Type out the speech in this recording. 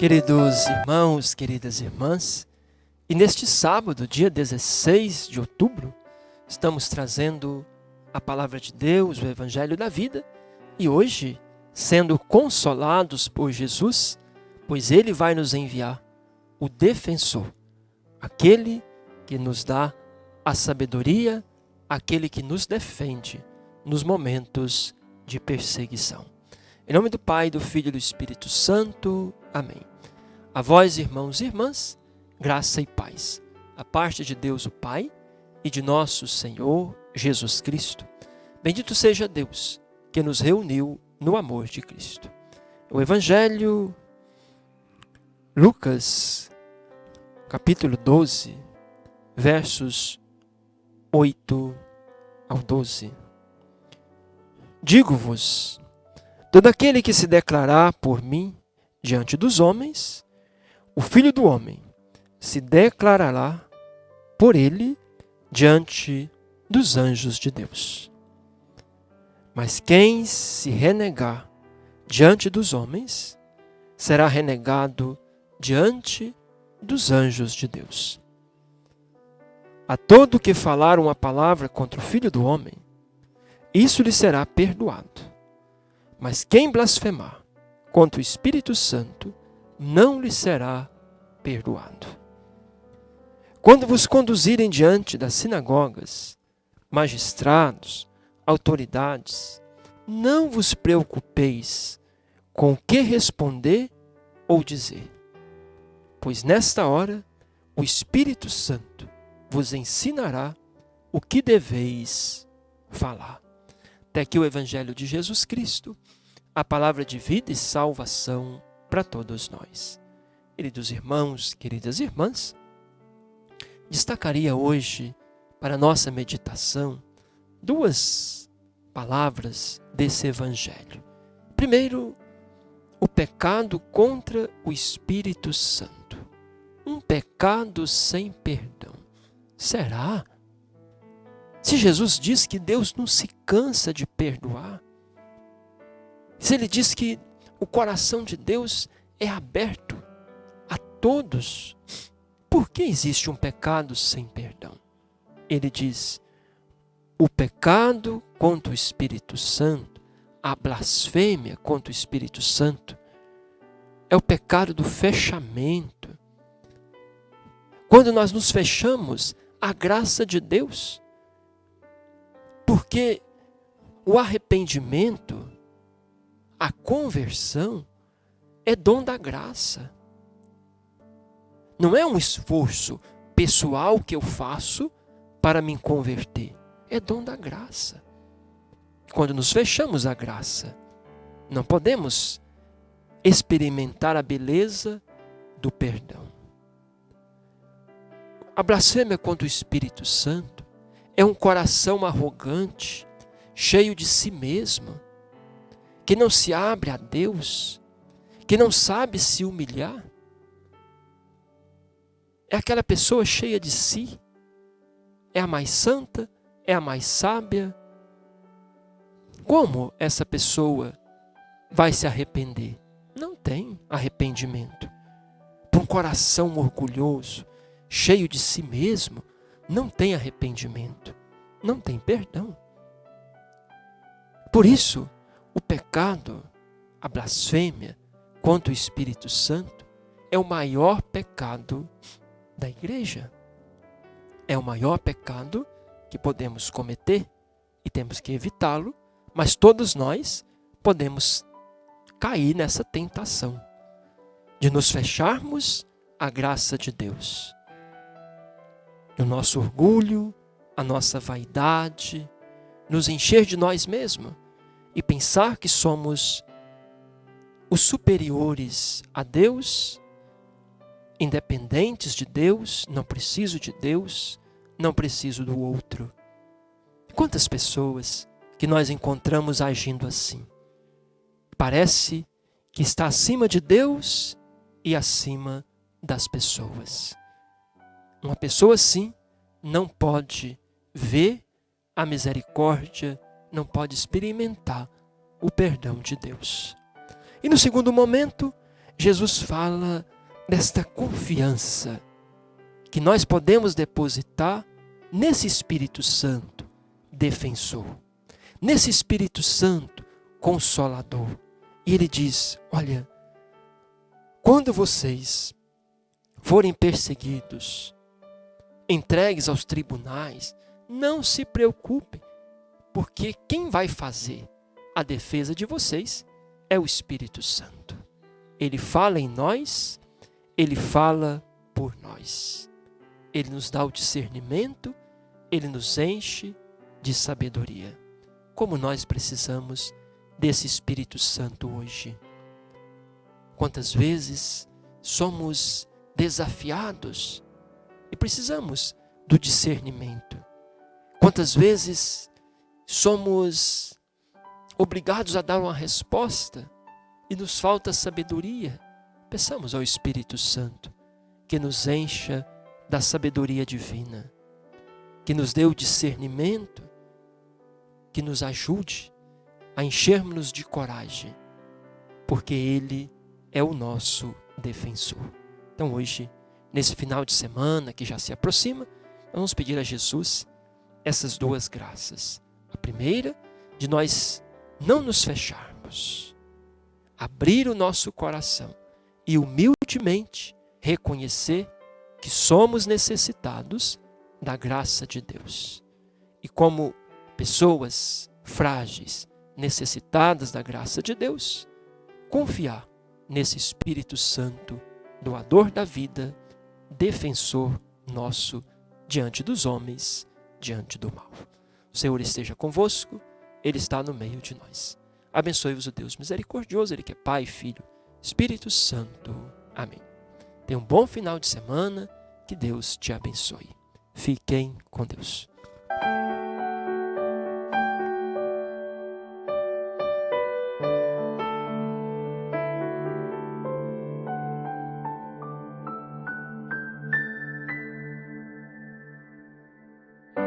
Queridos irmãos, queridas irmãs, e neste sábado, dia 16 de outubro, estamos trazendo a palavra de Deus, o Evangelho da vida, e hoje, sendo consolados por Jesus, pois Ele vai nos enviar o defensor, aquele que nos dá a sabedoria, aquele que nos defende nos momentos de perseguição. Em nome do Pai, do Filho e do Espírito Santo. Amém. A vós, irmãos e irmãs, graça e paz, da parte de Deus o Pai e de nosso Senhor Jesus Cristo. Bendito seja Deus que nos reuniu no amor de Cristo. O Evangelho, Lucas, capítulo 12, versos 8 ao 12. Digo-vos, todo aquele que se declarar por mim diante dos homens, o Filho do Homem se declarará por ele diante dos anjos de Deus. Mas quem se renegar diante dos homens, será renegado diante dos anjos de Deus. A todo que falar uma palavra contra o Filho do Homem, isso lhe será perdoado. Mas quem blasfemar contra o Espírito Santo, não lhe será perdoado. Quando vos conduzirem diante das sinagogas, magistrados, autoridades, não vos preocupeis com o que responder ou dizer, pois nesta hora o Espírito Santo vos ensinará o que deveis falar. Até aqui o Evangelho de Jesus Cristo, a palavra de vida e salvação para todos nós. Queridos irmãos, queridas irmãs, destacaria hoje para nossa meditação duas palavras desse Evangelho. Primeiro, o pecado contra o Espírito Santo. Um pecado sem perdão. Será? Se Jesus diz que Deus não se cansa de perdoar, se Ele diz que o coração de Deus é aberto a todos, por que existe um pecado sem perdão? Ele diz, o pecado contra o Espírito Santo, a blasfêmia contra o Espírito Santo, é o pecado do fechamento. Quando nós nos fechamos à graça de Deus, porque o arrependimento, a conversão, é dom da graça. Não é um esforço pessoal que eu faço para me converter. É dom da graça. Quando nos fechamos à graça, não podemos experimentar a beleza do perdão. A blasfêmia contra o Espírito Santo é um coração arrogante, cheio de si mesmo, que não se abre a Deus, que não sabe se humilhar. É aquela pessoa cheia de si, é a mais santa, é a mais sábia. Como essa pessoa vai se arrepender? Não tem arrependimento. Para um coração orgulhoso, cheio de si mesmo, não tem arrependimento, não tem perdão. Por isso, o pecado, a blasfêmia contra o Espírito Santo é o maior pecado da igreja. É o maior pecado que podemos cometer e temos que evitá-lo, mas todos nós podemos cair nessa tentação de nos fecharmos à graça de Deus. O nosso orgulho, a nossa vaidade, nos encher de nós mesmos e pensar que somos os superiores a Deus, independentes de Deus, não preciso de Deus, não preciso do outro. Quantas pessoas que nós encontramos agindo assim? Parece que está acima de Deus e acima das pessoas. Uma pessoa assim não pode ver a misericórdia, não pode experimentar o perdão de Deus. E no segundo momento, Jesus fala desta confiança que nós podemos depositar nesse Espírito Santo defensor, nesse Espírito Santo consolador. E ele diz: olha, quando vocês forem perseguidos, entregues aos tribunais, não se preocupem, porque quem vai fazer a defesa de vocês é o Espírito Santo. Ele fala em nós, ele fala por nós. Ele nos dá o discernimento, ele nos enche de sabedoria. Como nós precisamos desse Espírito Santo hoje. Quantas vezes somos desafiados e precisamos do discernimento. Quantas vezes somos obrigados a dar uma resposta e nos falta sabedoria. Peçamos ao Espírito Santo que nos encha da sabedoria divina, que nos dê o discernimento, que nos ajude a enchermos-nos de coragem, porque Ele é o nosso defensor. Então hoje, nesse final de semana que já se aproxima, vamos pedir a Jesus essas duas graças. A primeira, de nós não nos fecharmos, abrir o nosso coração e humildemente reconhecer que somos necessitados da graça de Deus. E como pessoas frágeis, necessitadas da graça de Deus, confiar nesse Espírito Santo, doador da vida, defensor nosso diante dos homens, diante do mal. O Senhor esteja convosco, Ele está no meio de nós. Abençoe-vos o Deus misericordioso, Ele que é Pai, Filho, Espírito Santo. Amém. Tenha um bom final de semana, que Deus te abençoe. Fiquem com Deus.